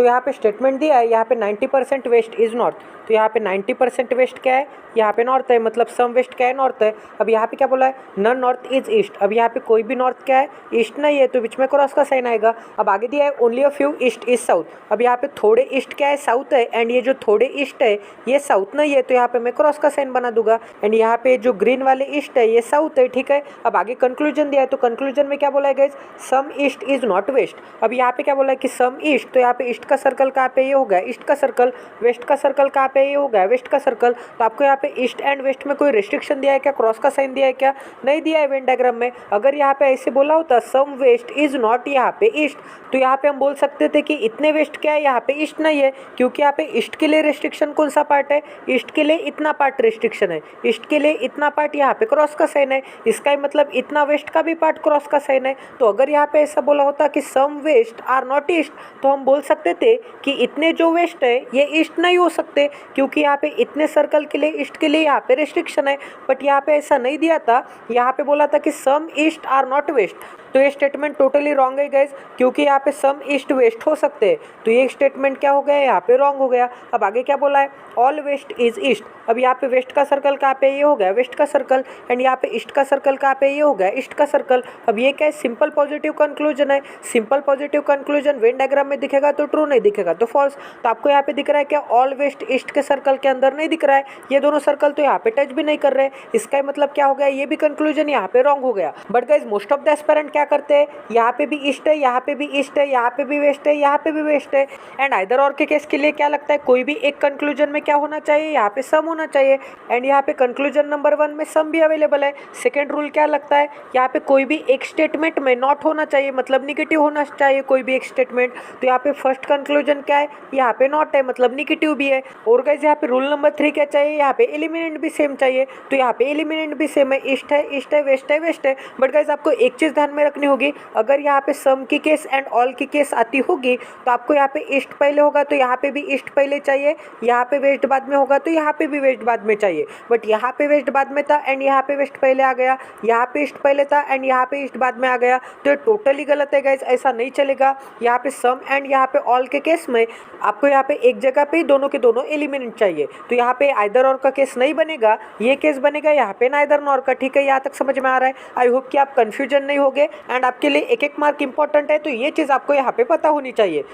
तो यहाँ पे स्टेटमेंट दिया है, यहाँ पे 90% वेस्ट इज नॉर्थ, तो यहाँ पे 90% वेस्ट क्या है, यहाँ पे नॉर्थ है, मतलब सम वेस्ट क्या है, नॉर्थ है। अब यहाँ पे क्या बोला है, नन नॉर्थ इज ईस्ट, अब यहाँ पे कोई भी नॉर्थ क्या है, ईस्ट नहीं है, तो बीच में क्रॉस का साइन आएगा। अब आगे दिया है only a few east is south, अब यहाँ पे थोड़े ईस्ट क्या है, साउथ है, एंड ये जो थोड़े ईस्ट है ये साउथ नहीं है, तो यहाँ पे मैं क्रॉस का साइन बना दूंगा। एंड यहाँ पे जो ग्रीन वाले ईस्ट है ये साउथ है, ठीक है। अब आगे कंक्लूजन दिया है, तो कंक्लूजन में क्या बोला है guys, some east is not west. अब यहाँ पे क्या बोला है कि सम ईस्ट, तो यहाँ पे ईस्ट का सर्कल कहाँ पे, ये हो गया ईस्ट का सर्कल, वेस्ट का सर्कल कहाँ पे, ये हो गया वेस्ट का सर्कल। तो आपको यहाँ पे ईस्ट एंड वेस्ट में कोई रिस्ट्रिक्शन दिया है क्या, क्रॉस का साइन दिया है क्या, नहीं दिया है वेन डायग्राम में। अगर यहाँ पे ऐसे बोला होता सम वेस्ट इज नॉट यहाँ पे ईस्ट, तो यहाँ पे हम बोल सकते थे कि इतने वेस्ट क्या है, यहाँ पे ईस्ट नहीं है, क्योंकि यहाँ पे ईस्ट के लिए रिस्ट्रिक्शन कौन सा पार्ट है, ईस्ट के लिए इतना पार्ट रिस्ट्रिक्शन है, ईस्ट के लिए इतना पार्ट यहाँ पे क्रॉस का साइन है, इसका मतलब इतना वेस्ट का भी पार्ट क्रॉस का साइन है। तो अगर यहाँ पे ऐसा बोला होता कि some west are not east, तो हम बोल सकते थे कि इतने जो वेस्ट है ये ईस्ट नहीं हो सकते, क्योंकि यहाँ पे इतने सर्कल के लिए ईस्ट के लिए यहाँ पे रिस्ट्रिक्शन है। बट यहाँ पे ऐसा नहीं दिया था, यहाँ पे बोला था कि सम ईस्ट आर नॉट वेस्ट, तो ये स्टेटमेंट टोटली रॉन्ग है गाइज, क्योंकि यहाँ पे सम ईस्ट वेस्ट हो सकते हैं, तो ये स्टेटमेंट क्या हो गया, यहाँ पे रॉन्ग हो गया। अब आगे क्या बोला है, ऑल वेस्ट इज ईस्ट, अब यहाँ पे वेस्ट का सर्कल कहाँ पे, ये हो गया वेस्ट का सर्कल, एंड यहाँ पे ईस्ट का सर्कल कहाँ पे, ये हो गया ईस्ट का सर्कल। अब ये क्या है, सिंपल पॉजिटिव कंक्लूजन है। Simple positive conclusion Venn diagram में दिखेगा तो ट्रू, नहीं दिखेगा तो फॉल्स। तो आपको यहाँ पे दिख रहा है क्या, ऑल वेस्ट ईस्ट के सर्कल के अंदर नहीं दिख रहा है, ये दोनों सर्कल तो यहाँ पे टच भी नहीं कर रहे, इसका मतलब क्या हो गया, ये भी कंक्लूजन यहाँ पे रॉन्ग हो गया। But guys most of the aspirant क्या करते हैं, यहाँ पे भी ईस्ट है, यहाँ पे भी ईस्ट है, यहाँ पे भी वेस्ट है, यहाँ पे भी वेस्ट है, एंड आइदर और के केस के लिए क्या लगता है, कोई भी एक कंक्लूजन में क्या होना चाहिए, यहाँ पे सम होना चाहिए, एंड यहाँ पे कंक्लूजन नंबर 1 में सम भी अवेलेबल है। सेकंड रूल क्या लगता है, यहाँ पे कोई भी एक स्टेटमेंट में नॉट होना चाहिए, मतलब निगेटिव होना चाहिए कोई भी एक स्टेटमेंट। तो यहाँ पे फर्स्ट कंक्लूजन क्या है, यहाँ पे नॉट है, मतलब निगेटिव भी है। और गाइस यहाँ पे रूल नंबर 3 क्या चाहिए, यहाँ पे एलिमिनेंट भी सेम चाहिए, तो यहाँ पे एलिमिनेंट भी सेम है, ईस्ट है, ईस्ट है, वेस्ट है, वेस्ट है। बट गाइस आपको एक चीज ध्यान में रखनी होगी, अगर यहाँ पे सम की केस एंड ऑल की केस आती होगी, तो आपको यहाँ पे ईस्ट पहले होगा तो यहाँ पे भी ईस्ट पहले चाहिए, यहाँ पे वेस्ट बाद में होगा तो यहाँ पे भी वेस्ट बाद में चाहिए। बट यहाँ पे वेस्ट बाद में था एंड यहाँ पे वेस्ट पहले आ गया, यहाँ पे ईस्ट पहले था एंड यहाँ पे ईस्ट बाद में आ गया, तो ये टोटली गलत है गाइस, ऐसा नहीं चलेगा। यहाँ पे सम एंड यहाँ पे ऑल के केस में आपको यहाँ पे एक जगह पे दोनों के दोनों एलिमिनेंट चाहिए, तो यहाँ पे आइदर और का केस नहीं बनेगा, ये केस बनेगा यहाँ पे नाइदर नॉर का। ठीक है, यहाँ तक समझ में आ रहा है। आई होप कि आप कंफ्यूजन नहीं होगे, एंड आपके लिए एक एक मार्क इंपॉर्टेंट है, तो ये चीज़ आपको यहाँ पे पता होनी चाहिए।